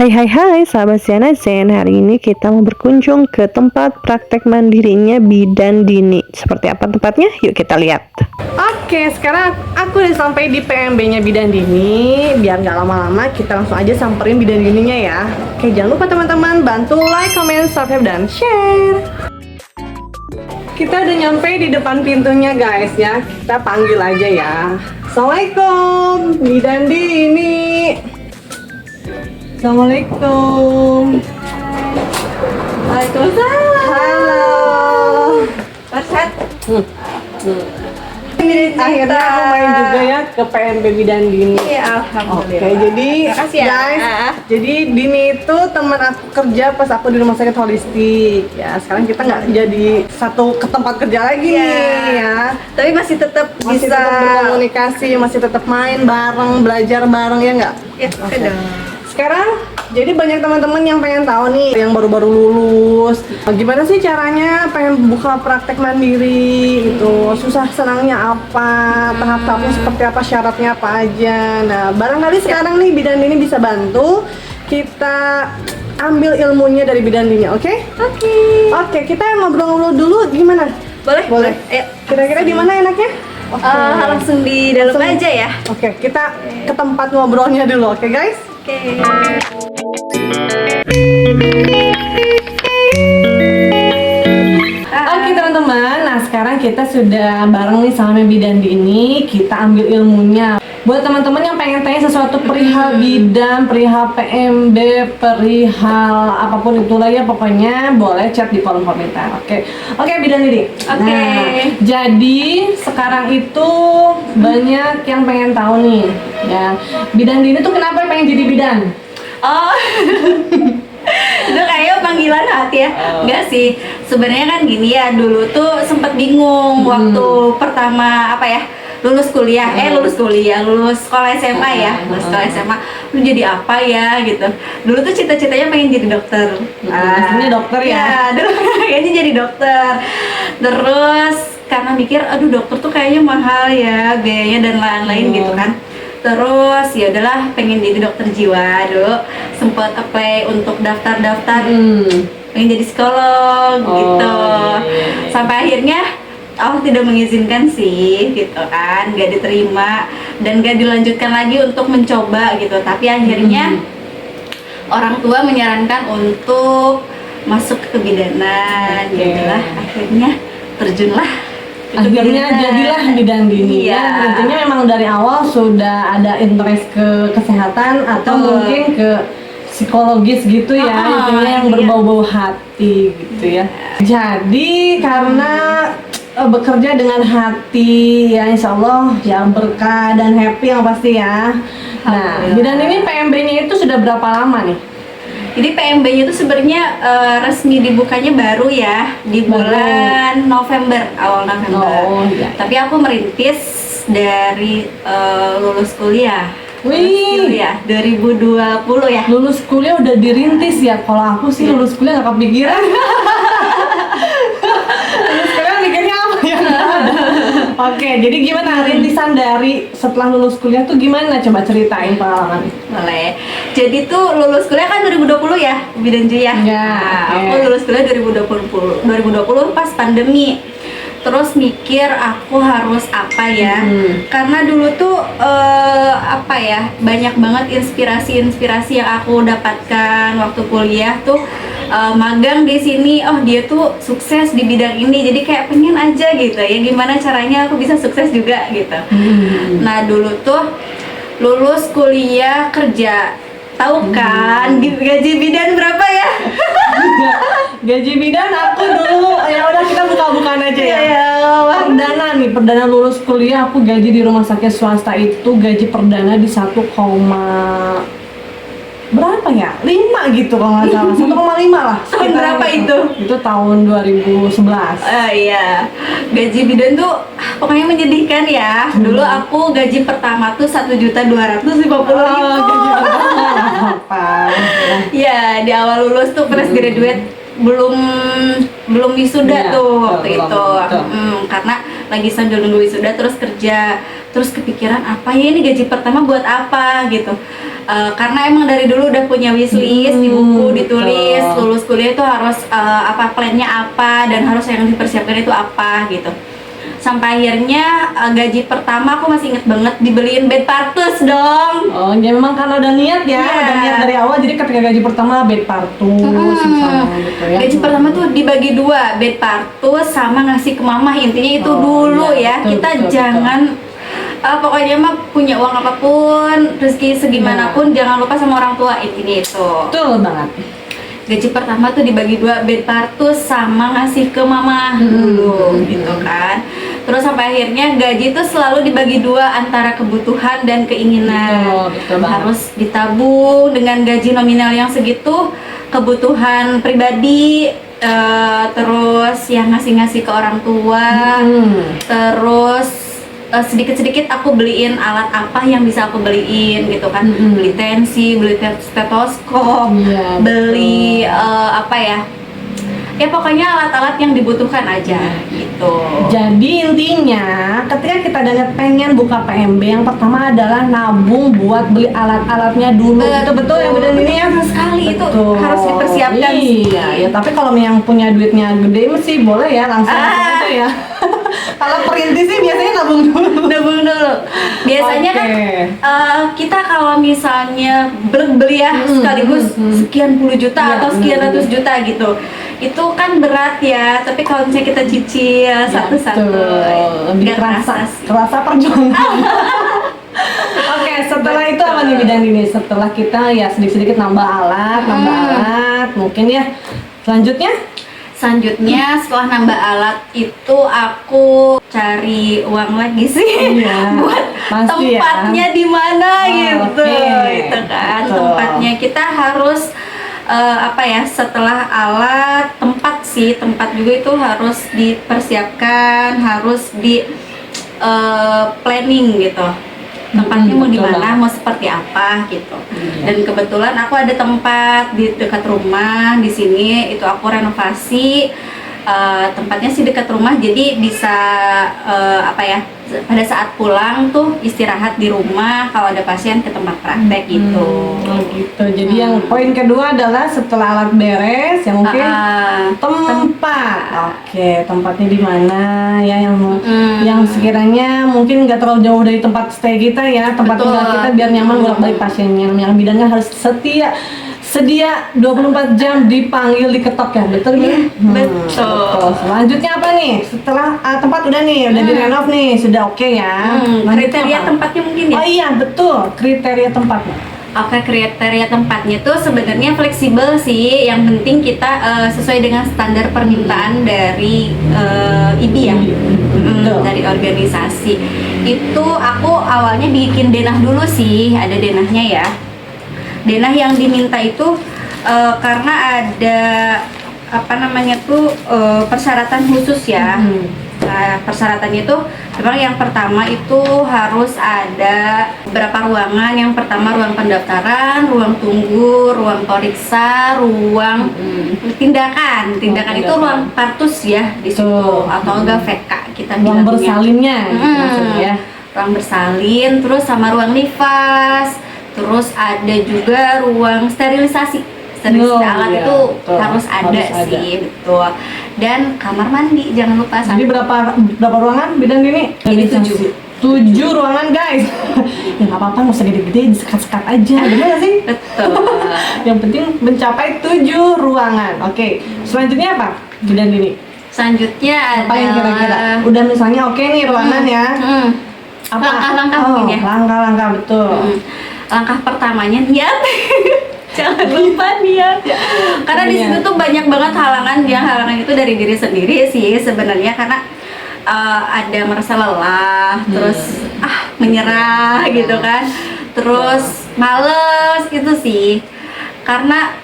Hai sahabat Siana Zen. Hari ini kita mau berkunjung ke tempat praktek mandirinya Bidan Dini. Seperti apa tempatnya? Yuk kita lihat. Oke, sekarang aku udah sampai di PMB-nya Bidan Dini. Biar nggak lama-lama, kita langsung aja samperin Bidan Dininya ya. Oke, jangan lupa teman-teman bantu like, comment, subscribe, dan share. Kita udah nyampe di depan pintunya guys ya. Kita panggil aja ya. Assalamualaikum, Bidan Dini. Assalamualaikum. Waalaikumsalam. Halo. Perset. Akhirnya aku main juga ya ke PMB Bidan Dini. Iya, Oke, alhamdulillah. jadi Makasih ya. guys, jadi Dini itu teman aku kerja pas aku di rumah sakit holistik. Ya, sekarang kita nggak jadi satu ke tempat kerja lagi Iya. nih ya. Tapi masih tetap Masih bisa tetap berkomunikasi, masih tetap main bareng, belajar bareng ya nggak? Ya, Oke. dong. Sekarang jadi banyak teman-teman yang pengen tahu nih, yang baru-baru lulus, gimana sih caranya pengen buka praktek mandiri gitu, susah senangnya apa, tahap-tahapnya seperti apa, syaratnya apa aja. Nah, barangkali sekarang nih Bidan Dini bisa bantu kita ambil ilmunya dari Bidan Dini, oke? Oke. Oke, kita ngobrol-ngobrol dulu gimana? Boleh? Boleh. Ayo. Kira-kira di mana enaknya? Oke. Langsung di dalam Langsung. aja ya. Oke, kita ke tempat ngobrolnya dulu, oke guys? Oke. Oke teman-teman, nah sekarang kita sudah bareng nih sama Bidan Dini, kita ambil ilmunya. Buat teman-teman yang pengen tanya sesuatu perihal bidan, perihal PMB, perihal apapun itulah ya pokoknya boleh chat di kolom komentar. Oke, Bidan Dini. Oke. Nah, jadi sekarang itu banyak yang pengen tahu nih, ya Bidan Dini tuh kenapa pengen jadi bidan? Oh. Itu kayak panggilan hati ya. Enggak sih. Sebenarnya kan gini ya, dulu tuh sempet bingung waktu pertama apa ya? Lulus sekolah SMA ya, lulus sekolah SMA, lu jadi apa ya gitu. Dulu tuh cita-citanya pengen jadi dokter. Aslinya dokter ya? Iya, dulu kayaknya jadi dokter. Terus karena mikir, aduh dokter tuh kayaknya mahal ya biayanya dan lain-lain gitu kan. Terus ya udahlah pengen jadi dokter jiwa dulu, sempat apply untuk daftar-daftar pengen jadi psikolog gitu. Iya. Sampai akhirnya Allah tidak mengizinkan sih gitu kan, gak diterima dan gak dilanjutkan lagi untuk mencoba gitu. Tapi akhirnya orang tua menyarankan untuk masuk ke kebidanan. Jadilah akhirnya terjunlah ke Akhirnya kebidanan. jadilah Bidan Dini. Iya. Ya, intinya memang dari awal sudah ada interest ke kesehatan atau mungkin ke psikologis gitu ya, intinya yang iya. berbau-bau hati gitu ya. Jadi karena bekerja dengan hati ya, insya Allah yang berkah dan happy yang pasti ya. Nah, Alhamdulillah. Bidan ini PMB-nya itu sudah berapa lama nih? Jadi PMB-nya itu sebenarnya resmi dibukanya baru ya di bulan November, awal November. Oh, iya. Tapi aku merintis dari lulus kuliah. Wih. Ya, 2020 ya. Lulus kuliah udah dirintis ya. Kalau aku sih lulus kuliah nggak kepikiran. Lulus kuliah mikirnya apa ya? Nggak ada. Oke, jadi gimana rintisan dari setelah lulus kuliah tuh gimana? Coba ceritain pengalaman. Boleh. Jadi tuh lulus kuliah kan 2020 ya, Bidan Ju ya. Ya, Nah, oke. aku lulus kuliah 2020 pas pandemi. Terus mikir aku harus apa ya? Karena dulu tuh apa ya, banyak banget inspirasi yang aku dapatkan waktu kuliah tuh. Magang di sini, oh dia tuh sukses di bidang ini, jadi kayak pengen aja gitu ya, gimana caranya aku bisa sukses juga gitu. Nah dulu tuh lulus kuliah kerja, tahu kan gaji bidan berapa ya? Gaji bidan aku dulu ya udah kita buka-bukaan aja ya. Iya, Perdana lulus kuliah aku gaji di rumah sakit swasta itu gaji perdana di 1, berapa ya? 5 gitu kalau nggak salah. 1,5 lah. Tahun berapa itu? Itu tahun 2011. Iya, gaji bidan tuh pokoknya menyedihkan ya. Dulu aku gaji pertama tuh 1.250.000. Gaji pertama apa? Ya, di awal lulus tuh fresh graduate belum wisuda Iya, tuh waktu belum, itu. betul. Karena lagi sambil nunggu wisuda terus kerja. terus kepikiran apa ya ini gaji pertama buat apa gitu. Karena emang dari dulu udah punya wishlist di buku ditulis, betul. lulus kuliah itu harus apa plannya apa dan harus yang dipersiapkan itu apa gitu. Sampai akhirnya gaji pertama aku masih inget banget dibeliin bed partus dong. Oh, ya memang karena udah niat ya, Iya. udah niat dari awal. Jadi ketika gaji pertama bed partus sama gitu ya. Gaji pertama tuh dibagi dua, bed partus sama ngasih ke mamah, intinya itu Oh, dulu iya, ya. betul, Kita betul, jangan pokoknya mah punya uang apapun, rezeki segimanapun jangan lupa sama orang tua, intinya itu. Betul banget. Gaji pertama tuh dibagi dua, bed partus sama ngasih ke mama dulu gitu kan. Terus sampai akhirnya gaji tuh selalu dibagi dua antara kebutuhan dan keinginan. Betul banget. Harus ditabung dengan gaji nominal yang segitu, kebutuhan pribadi, terus yang ngasih-ngasih ke orang tua, terus sedikit-sedikit aku beliin alat apa yang bisa aku beliin gitu kan. Beli tensi, beli stetoskop, Iya, beli apa ya, ya pokoknya alat-alat yang dibutuhkan aja gitu. Jadi intinya ketika kita udah pengen buka PMB, yang pertama adalah nabung buat beli alat-alatnya dulu. Itu betul ya benar ini ya. Betul sekali, itu Betul. harus dipersiapkan. Iya, ya tapi kalau yang punya duitnya gede sih boleh ya langsung aja ya. Kalau perintis sih biasanya nabung dulu. Nabung dulu. Biasanya kan kita kalau misalnya beli ya sekaligus sekian puluh juta Iya, atau sekian benar, ratus juta gitu. Itu kan berat ya, tapi kalau misalnya kita cicil satu-satu Lebih nggak kerasa sih. perjuangan. Oke, setelah itu apa nih bidang ini? Setelah kita ya sedikit-sedikit nambah alat, mungkin ya. Selanjutnya setelah nambah alat itu aku cari uang lagi sih buat pasti ya. tempatnya di mana gitu, itu kan. Betul. Tempatnya kita harus apa ya, setelah alat, tempat juga itu harus dipersiapkan, harus di planning gitu. Tempatnya mau di betul mana, banget. mau seperti apa gitu. Iya. Dan kebetulan aku ada tempat di dekat rumah di sini, itu aku renovasi. Tempatnya sih dekat rumah, jadi bisa apa ya, pada saat pulang tuh istirahat di rumah, kalau ada pasien ke tempat praktek gitu. Oh gitu. Jadi yang poin kedua adalah setelah alat beres, yang mungkin tempat. Oke, tempatnya di mana ya yang sekiranya mungkin nggak terlalu jauh dari tempat stay kita ya, tempat Betul. tinggal kita, biar nyaman bolak-balik pasiennya. Yang bidangnya harus sedia 24 jam dipanggil, diketok ya, betul ya? Betul. Selanjutnya apa nih? Setelah tempat udah direnov nih, sudah oke ya. Lanjutnya Kriteria apa? tempatnya mungkin ya. Oh iya betul, kriteria tempatnya. Oke, kriteria tempatnya tuh sebenarnya fleksibel sih. Yang penting kita sesuai dengan standar permintaan dari IBI ya, Betul. dari organisasi. Itu aku awalnya bikin denah dulu sih, ada denahnya ya. Denah yang diminta itu karena ada apa namanya tuh persyaratan khusus ya. Nah, persyaratannya itu memang yang pertama itu harus ada beberapa ruangan. Yang pertama ruang pendaftaran, ruang tunggu, ruang periksa, ruang tindakan. Tindakan itu ruang partus ya di situ, Betul. atau enggak VK kita Ruang bilangnya. bersalinnya gitu maksudnya ya. Ruang bersalin, terus sama ruang nifas, terus ada juga ruang sterilisasi. Sterilisasi alat iya, itu betul. harus ada sih, betul. Dan kamar mandi jangan lupa. Jadi berapa ruangan bidang ini? Ini 7. 7 ruangan guys. Ya nggak apa-apa, nggak usah gede-gede, disekat-sekat aja, bener nggak sih? Betul. Yang penting mencapai 7 ruangan. Oke, selanjutnya apa bidang ini? Selanjutnya Apa yang kira-kira? Udah misalnya oke nih ruangan ya. Apa? Langkah-langkah mungkin ya. Langkah-langkah betul. Langkah pertamanya niat. Jangan lupa niat. Karena di situ tuh banyak banget halangan itu dari diri sendiri sih sebenarnya, karena ada merasa lelah, terus menyerah gitu kan, terus males gitu sih. Karena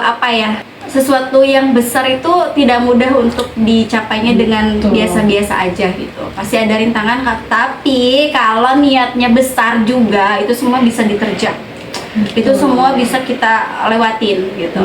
apa ya, sesuatu yang besar itu tidak mudah untuk dicapainya dengan biasa-biasa aja gitu. Pasti ada rintangan, tapi kalau niatnya besar juga itu semua bisa diterjang. Itu semua bisa kita lewatin gitu.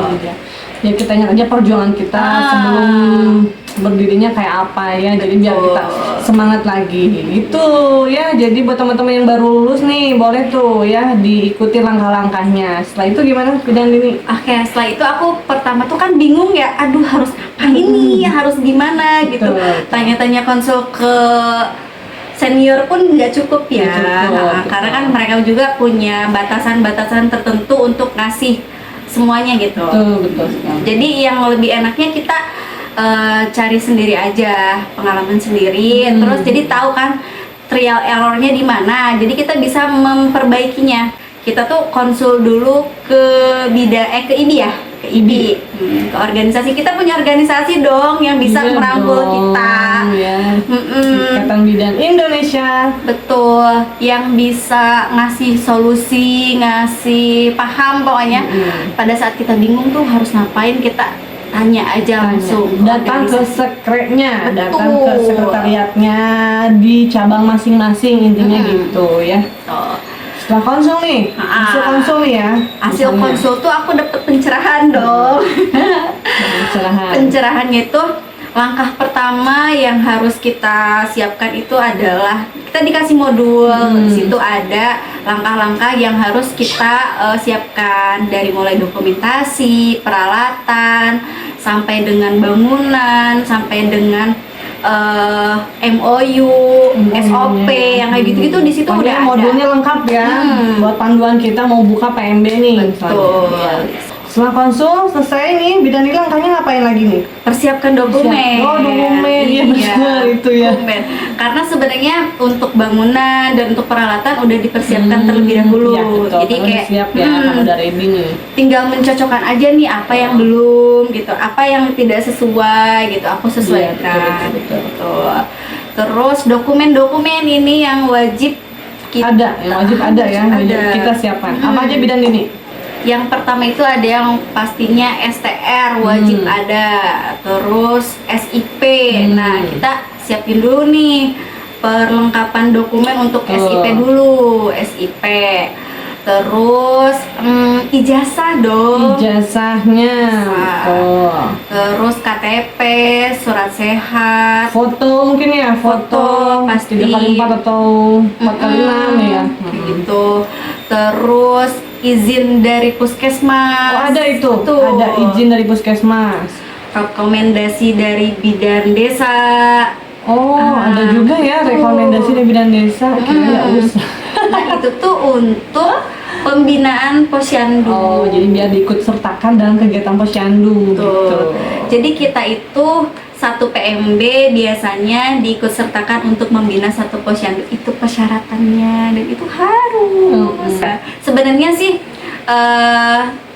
ya kita ingat aja perjuangan kita sebelum berdirinya kayak apa ya, jadi biar kita semangat lagi gitu ya. Jadi buat teman-teman yang baru lulus nih, boleh tuh ya diikuti langkah-langkahnya. Setelah itu gimana Bidan Dini? Oke, setelah itu aku pertama tuh kan bingung ya, aduh harus apa ini, harus gimana gitu. Tanya-tanya konsul ke senior pun nggak cukup ya, karena kan mereka juga punya batasan-batasan tertentu untuk ngasih semuanya gitu. Betul. Jadi yang lebih enaknya kita cari sendiri aja, pengalaman sendiri, terus jadi tahu kan trial errornya di mana. Jadi kita bisa memperbaikinya. Kita tuh konsul dulu ke ke IBI ya, ke IBI, ke organisasi. Kita punya organisasi dong yang bisa merangkul kita. Ya. Ikatan Bidan Indonesia. Betul, yang bisa ngasih solusi, ngasih paham pokoknya. Pada saat kita bingung tuh harus ngapain, kita tanya aja langsung. Datang ke sekretnya, datang ke sekretariatnya di cabang masing-masing, intinya gitu ya. Setelah konsul nih, hasil konsul nih ya. Hasil konsul tuh aku dapet pencerahan dong. Pencerahannya itu langkah pertama yang harus kita siapkan itu adalah kita dikasih modul. Di situ ada langkah-langkah yang harus kita siapkan, dari mulai dokumentasi, peralatan, sampai dengan bangunan, sampai dengan MOU, SOP, yang kayak gitu-gitu di situ udah ada. Modulnya lengkap ya, buat panduan kita mau buka PMB nih. Betul. Setelah konsul selesai nih, Bidan Dini langkahnya ngapain lagi nih? Persiapkan dokumen. Oh, dokumen, iya benar itu ya. Dokumen. Karena sebenarnya untuk bangunan dan untuk peralatan udah dipersiapkan terlebih dahulu. Ya, betul. Jadi kayak siap ya, udah ready nih. Tinggal mencocokkan aja nih apa yang belum gitu, apa yang tidak sesuai gitu, aku sesuaikan. Betul. Terus dokumen-dokumen ini yang wajib kita ada ya, wajib kita siapkan. Apa aja Bidan Dini? Yang pertama itu ada yang pastinya STR wajib ada, terus SIP. Nah, kita siapin dulu nih perlengkapan dokumen untuk SIP dulu, SIP. Terus ijazah dong. Ijazahnya. Terus KTP, surat sehat. Foto mungkin ya, foto pasti 3x4 atau 4x6 ya. Gitu. Terus izin dari puskesmas. Oh, ada itu. Ada izin dari puskesmas. Rekomendasi dari bidan desa. Oh, ada juga ya rekomendasi dari bidan desa. Kira usah. Nah, itu tuh untuk pembinaan posyandu. Oh, jadi biar diikut sertakan dalam kegiatan posyandu gitu. Jadi kita itu satu PMB biasanya diikut sertakan untuk membina satu posyandu. Itu persyaratannya dan itu harus. Sebenarnya sih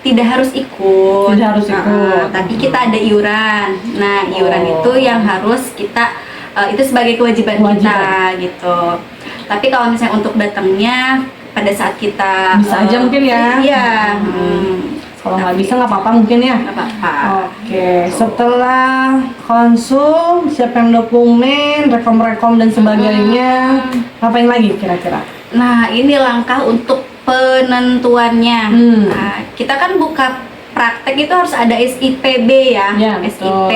tidak harus ikut. Tidak harus ikut. Tapi kita ada iuran. Nah, iuran itu yang harus kita itu sebagai kewajiban kita gitu. Tapi kalau misalnya untuk datangnya pada saat kita bisa aja mungkin ya. Iya. Kalau nggak bisa nggak apa-apa mungkin ya. Nggak apa-apa. Oke, setelah konsul, siapkan dokumen, rekom-rekom dan sebagainya, ngapain lagi kira-kira? Nah, ini langkah untuk penentuannya. Nah, kita kan buka praktek itu harus ada SIPB ya. SIP.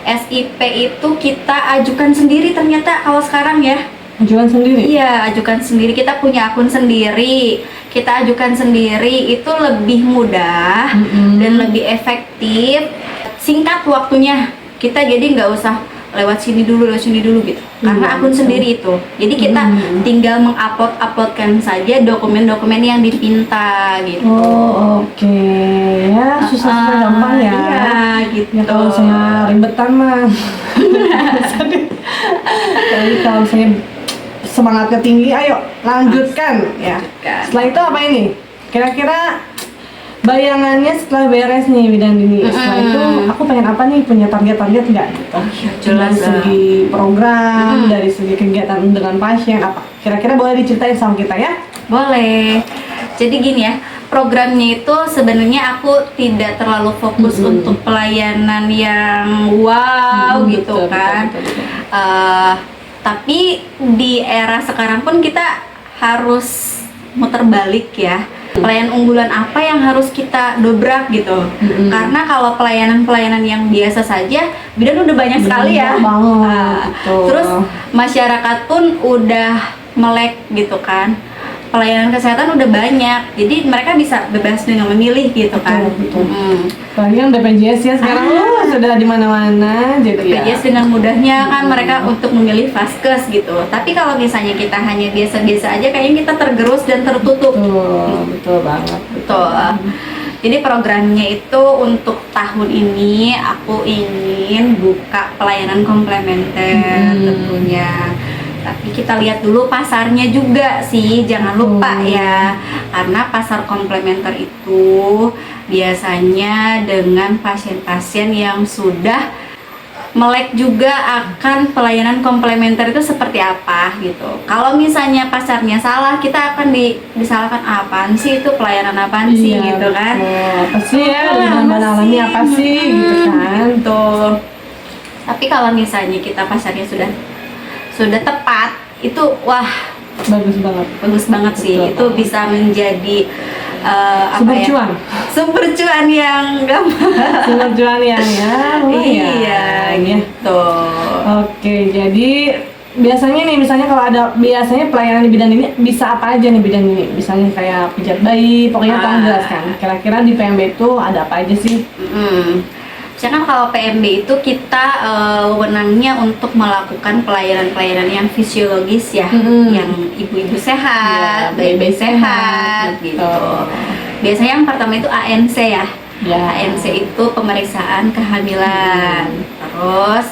SIP itu kita ajukan sendiri ternyata kalau sekarang ya. Ajukan sendiri? Iya, ajukan sendiri. Kita punya akun sendiri. Kita ajukan sendiri itu lebih mudah dan lebih efektif. Singkat waktunya. Kita jadi nggak usah lewat sini dulu gitu. Karena akun sendiri itu. Jadi kita tinggal menguploadkan saja dokumen-dokumen yang dipinta gitu. Oh, oke. Ya, susah gampang ya. Iya, gitu. Ya, kalau saya ribetan mah. Jadi kalau saya semangatnya tinggi, ayo lanjutkan ya. Setelah itu apa ini? Kira-kira bayangannya setelah beres nih Bidan Dini. Setelah itu aku pengen apa nih, punya target-target nggak gitu? Jelas dari segi program, dari segi kegiatan dengan pasien apa? Kira-kira boleh diceritain sama kita ya? Boleh. Jadi gini ya, programnya itu sebenarnya aku tidak terlalu fokus untuk pelayanan yang wow gitu kan. Tapi di era sekarang pun kita harus muter balik ya. pelayanan unggulan apa yang harus kita dobrak gitu. Karena kalau pelayanan-pelayanan yang biasa saja bidan udah banyak sekali ya. Terus masyarakat pun udah melek gitu kan. Pelayanan kesehatan udah banyak, jadi mereka bisa bebas dengan memilih gitu kan. Apalagi yang BPJS ya sekarang sudah di mana-mana, jadi BPJS dengan mudahnya kan mereka untuk memilih vaskes gitu. Tapi kalau misalnya kita hanya biasa-biasa aja, kayaknya kita tergerus dan tertutup. Betul banget. Betul. Jadi programnya itu untuk tahun ini aku ingin buka pelayanan komplementer tentunya. Tapi kita lihat dulu pasarnya juga sih, jangan lupa ya. Karena pasar komplementer itu biasanya dengan pasien-pasien yang sudah melek juga akan pelayanan komplementer itu seperti apa gitu. Kalau misalnya pasarnya salah, kita akan disalahkan, apaan sih itu pelayanan apaan sih gitu kan. Apa sih ya, dengan alami apa sih gitu kan. Tuh. Tapi kalau misalnya kita pasarnya sudah tepat, itu wah bagus banget sih. Itu bisa menjadi sumber cuan yang gampang. Sumber cuan yang iya gitu. Oke, jadi biasanya nih, misalnya kalau ada pelayanan di bidang ini bisa apa aja nih bidang ini? Misalnya kayak pijat bayi, pokoknya tolong jelaskan. Kira-kira di PMB itu ada apa aja sih? Misalkan kalau PMB itu kita wewenangnya untuk melakukan pelayanan-pelayanan yang fisiologis ya, yang ibu-ibu sehat, bayi-bayi sehat gitu. Biasanya yang pertama itu ANC ya. ANC itu pemeriksaan kehamilan. Terus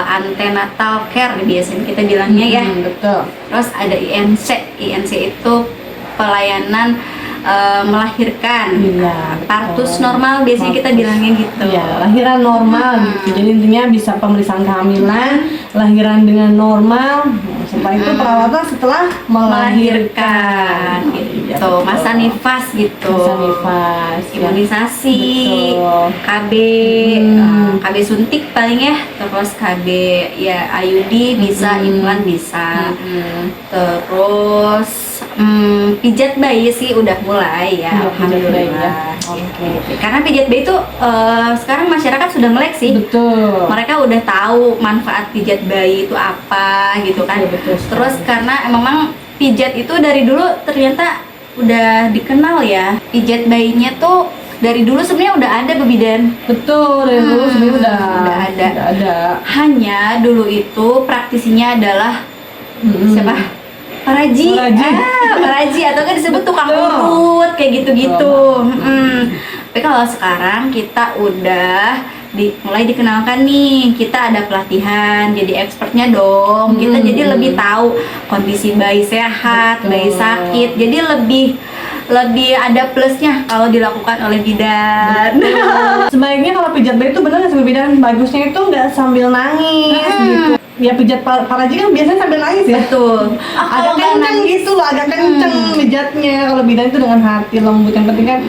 antenatal care biasanya kita bilangnya ya. Terus ada INC itu pelayanan melahirkan, partus normal biasanya kita bilangnya gitu. Lahiran normal gitu. Jadi intinya bisa pemeriksaan kehamilan, lahiran dengan normal. Setelah itu perawatan setelah melahirkan gitu. Masa nifas gitu. Imunisasi, KB, KB suntik paling ya. Terus KB ya IUD bisa, implan bisa. Terus pijat bayi sih udah mulai ya, alhamdulillah. Karena pijat bayi itu sekarang masyarakat sudah melek sih. Mereka udah tahu manfaat pijat bayi itu apa gitu kan. Terus karena memang pijat itu dari dulu ternyata udah dikenal ya. Pijat bayinya tuh dari dulu sebenarnya udah ada bidan. Dari dulu sebenarnya udah ada. Hanya dulu itu praktisinya adalah siapa? Paraji atau kan disebut tukang urut kayak gitu-gitu. Tapi kalau sekarang kita udah mulai dikenalkan nih, kita ada pelatihan, jadi expertnya dong. Kita jadi lebih tahu kondisi bayi sehat, bayi sakit, jadi lebih ada plusnya kalau dilakukan oleh bidan. Sebaiknya kalau pijat bayi itu benar nggak sih bidan? Bagusnya itu nggak sambil nangis gitu. Ya pijat Paraji kan biasanya sambil nangis ya. Betul. Agak kenceng gitu loh, agak kenceng pijatnya. Kalau bidan itu dengan hati lembut. Yang penting kan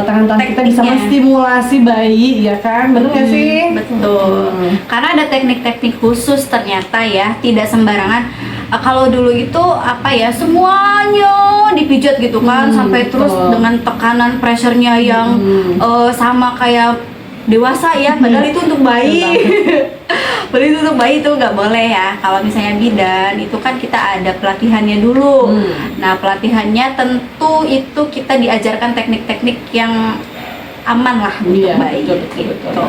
tangan-tangan kita bisa menstimulasi bayi, ya kan? Bener nggak sih? Betul. Karena ada teknik-teknik khusus ternyata ya, tidak sembarangan. Kalau dulu itu apa ya, semuanya dipijat gitu kan, sampai terus dengan tekanan pressure-nya yang sama kayak dewasa ya, padahal itu untuk bayi. Padahal itu untuk bayi itu nggak boleh ya. Kalau misalnya bidan itu kan kita ada pelatihannya dulu. Nah pelatihannya tentu itu kita diajarkan teknik-teknik yang aman lah untuk bayi gitu.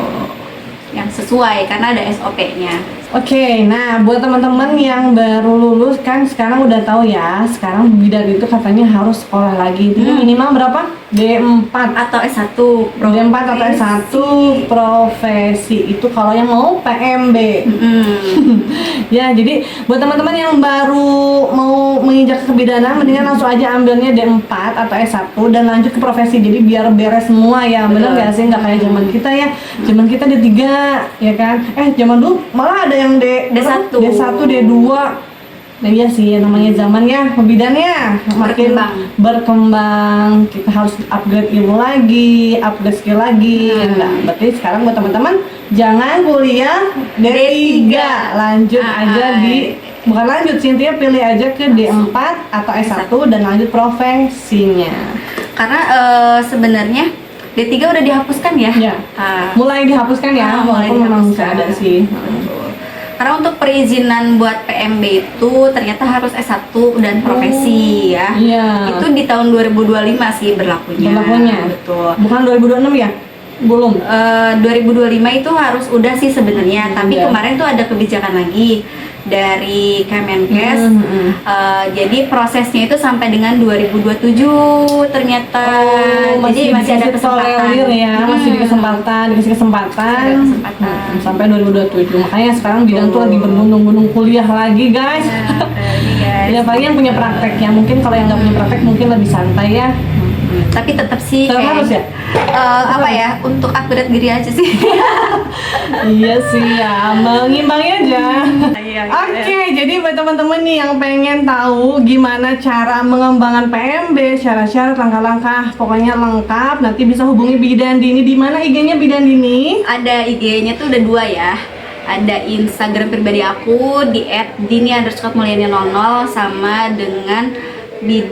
Yang sesuai karena ada SOP-nya. Oke, nah buat teman-teman yang baru lulus kan sekarang udah tahu ya, sekarang bidan itu katanya harus sekolah lagi. Minimal berapa? D4 atau S1 D4 atau S1 profesi itu kalau yang mau PMB. Ya, jadi buat teman-teman yang baru mau menginjak kebidanan mendingan langsung aja ambilnya D4 atau S1 dan lanjut ke profesi. Jadi biar beres semua ya. Bener nggak sih? Nggak kayak zaman kita ya. Zaman kita D3 ya kan. Zaman dulu malah ada yang D1, D2. Nah iya sih, namanya zaman ya, bidannya makin berkembang, kita harus upgrade ilmu lagi, upgrade skill lagi. Nah, berarti sekarang buat teman-teman jangan kuliah D3, lanjut aja bukan lanjut, Cynthia pilih aja ke D4 atau S1 dan lanjut profesinya. Karena sebenarnya D3 udah dihapuskan ya. Ya. Mulai dihapuskan ya, mulai walaupun memang dihapuskan. nggak ada sih. Betul. Karena untuk perizinan buat PMB itu ternyata harus S1 dan profesi ya. Iya. Itu di tahun 2025 sih berlakunya. Betul. Bukan 2026 ya? Belum. 2025 itu harus udah sih sebenarnya, tapi Iya. kemarin tuh ada kebijakan lagi dari Kemenkes. Jadi prosesnya itu sampai dengan 2027 ternyata. Jadi masih ada kesempatan. Tolerir ya, masih dikasih kesempatan. Ada kesempatan. Sampai 2027. Makanya sekarang bidan tuh lagi berbondong-bondong kuliah lagi, guys. Ya, apalagi yang punya praktek ya. Mungkin kalau yang nggak punya praktek mungkin lebih santai ya. Tapi tetap sih Harus ya? apa ya, untuk upgrade diri aja sih. Iya sih ya, mengimbangi aja. Iya, Oke, jadi buat teman-teman nih yang pengen tahu gimana cara mengembangkan PMB, syarat-syarat, langkah-langkah, pokoknya lengkap, nanti bisa hubungi Bidan Dini. Di mana IG-nya Bidan Dini? Ada IG-nya tuh udah 2 ya. Ada Instagram pribadi aku di @dini_mulyani00 sama dengan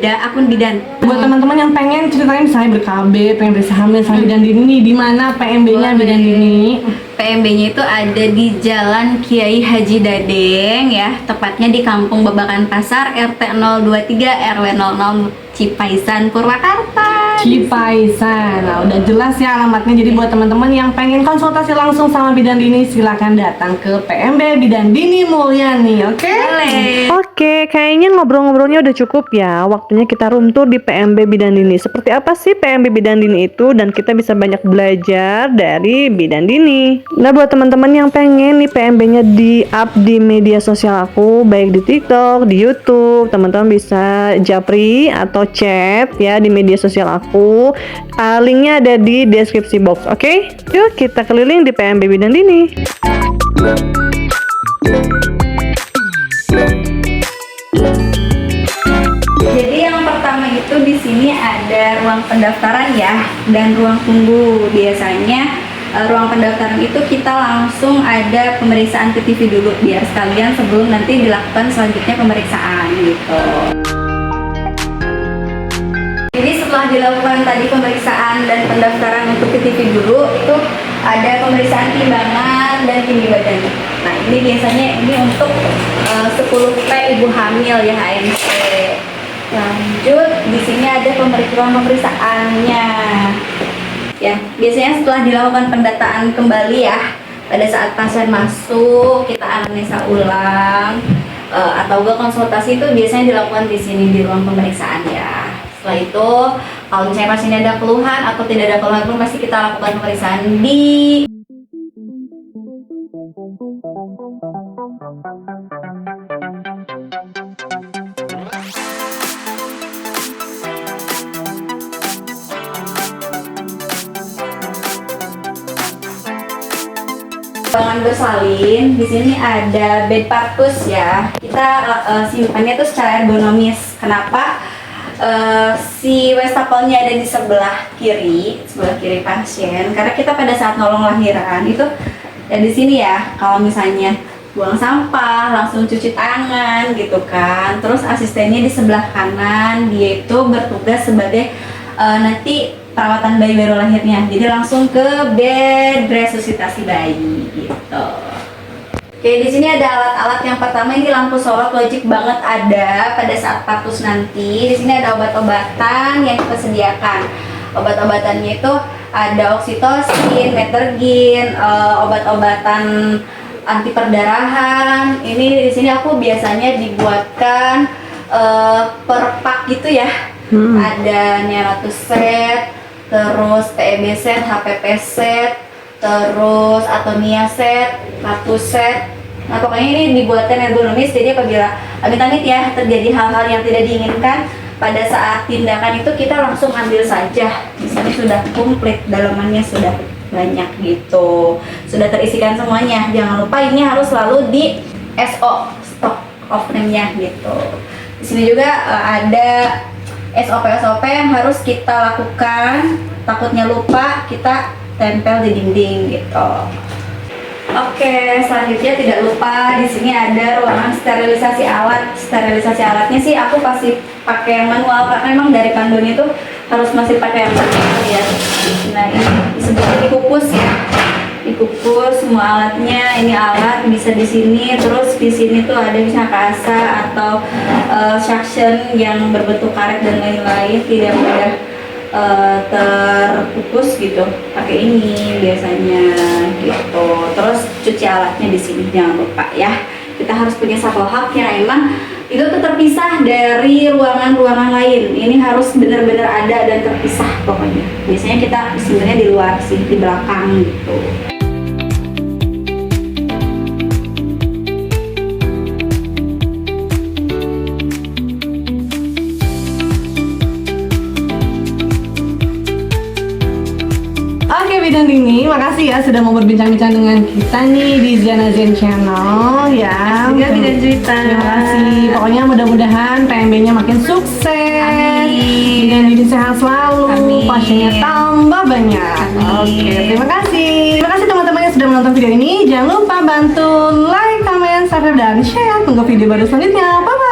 akun bidan. Buat teman-teman yang pengen ceritain misalnya ber-KB, pengen beli saham sama Bidan Dini, di mana PMB-nya Bidan Dini? PMB-nya itu ada di Jalan Kiai Haji Dadeng ya, tepatnya di Kampung Babakan Pasar, RT 023 RW 00 Cipaisan, Purwakarta. Cipaisan. Nah, udah jelas ya alamatnya. Jadi buat teman-teman yang pengen konsultasi langsung sama Bidan Dini, silakan datang ke PMB Bidan Dini Mulyani, oke? Boleh. Oke, kayaknya ngobrol-ngobrolnya udah cukup ya. Waktunya kita room tour di PMB Bidan Dini. Seperti apa sih PMB Bidan Dini itu, dan kita bisa banyak belajar dari Bidan Dini. Nah, buat teman-teman yang pengen nih PMB-nya di-up di media sosial aku, baik di TikTok, di YouTube, teman-teman bisa japri atau chat ya di media sosial aku. Linknya ada di deskripsi box. Oke? Yuk kita keliling di PMB Bidan Dini. Jadi yang pertama itu di sini ada ruang pendaftaran ya dan ruang tunggu. Biasanya ruang pendaftaran itu kita langsung ada pemeriksaan PTV dulu biar sekalian sebelum nanti dilakukan selanjutnya pemeriksaan gitu. Jadi setelah dilakukan tadi pemeriksaan dan pendaftaran untuk PTV dulu, itu ada pemeriksaan timbangan dan tinggi badan. Nah ini biasanya ini untuk 10P ibu hamil ya, HMC. Lanjut di sini ada pemeriksaannya. Ya, biasanya setelah dilakukan pendataan kembali ya, pada saat pasien masuk kita anamnesa ulang atau konsultasi itu biasanya dilakukan di sini di ruang pemeriksaan ya. Setelah itu kalau misalnya pasiennya ada keluhan atau tidak ada keluhan pun pasti kita lakukan pemeriksaan di ruangan bersalin. Di sini ada bed partus ya. Kita simpannya tuh secara ergonomis. Kenapa? Si wastafel-nya ada di sebelah kiri pasien. Karena kita pada saat nolong lahiran itu ya di sini ya. Kalau misalnya buang sampah, langsung cuci tangan gitu kan. Terus asistennya di sebelah kanan, dia itu bertugas sebagai nanti perawatan bayi baru lahirnya, jadi langsung ke bed resusitasi bayi gitu. Oke, di sini ada alat-alat. Yang pertama ini lampu sorot, wajib banget ada pada saat partus nanti. Di sini ada obat-obatan yang kita sediakan. Obat-obatannya itu ada oksitosin, metergin, obat-obatan anti perdarahan. Ini di sini aku biasanya dibuatkan per pak gitu ya. Ada Neratus set, terus PEB set, HPP set, terus Atonia set, Ratus set. Nah pokoknya ini dibuatkan ergonomis, jadi apabila amit-amit ya terjadi hal-hal yang tidak diinginkan pada saat tindakan itu, kita langsung ambil saja. Di sini sudah komplit, dalamannya sudah banyak gitu, sudah terisikan semuanya. Jangan lupa ini harus selalu di SO, stock of name-nya gitu. Di sini juga ada SOP yang harus kita lakukan, takutnya lupa kita tempel di dinding gitu. Oke, selanjutnya tidak lupa di sini ada ruangan sterilisasi alat. Sterilisasi alatnya sih aku pasti pakai yang manual karena memang dari Pandoni itu harus masih pakai yang manual ya. Nah ini disebutnya dikukus ya. Dikukus semua alatnya. Ini alat bisa di sini. Terus di sini tuh ada bisa kasa atau suction yang berbentuk karet dan lain-lain, tidak mudah terkukus gitu, pakai ini biasanya gitu. Terus cuci alatnya di sini jangan lupa ya. Kita harus punya satu hak yang emang itu tuh terpisah dari ruangan-ruangan lain. Ini harus benar-benar ada dan terpisah pokoknya. Biasanya kita sebenarnya di luar sih, di belakang gitu. Oke Bidan Dini, makasih ya sudah mau berbincang-bincang dengan kita nih di Ziana Zen Channel ya. Juga Bidan Cerita. Terima kasih. Pokoknya mudah-mudahan PMB-nya makin sukses. Amin. Bidan Dini sehat selalu. Amin. Pasiennya tambah banyak. Amin. Oke, terima kasih. Terima kasih teman-teman yang sudah menonton video ini. Jangan lupa bantu like, comment, subscribe, dan share. Tunggu video baru selanjutnya. Bye bye.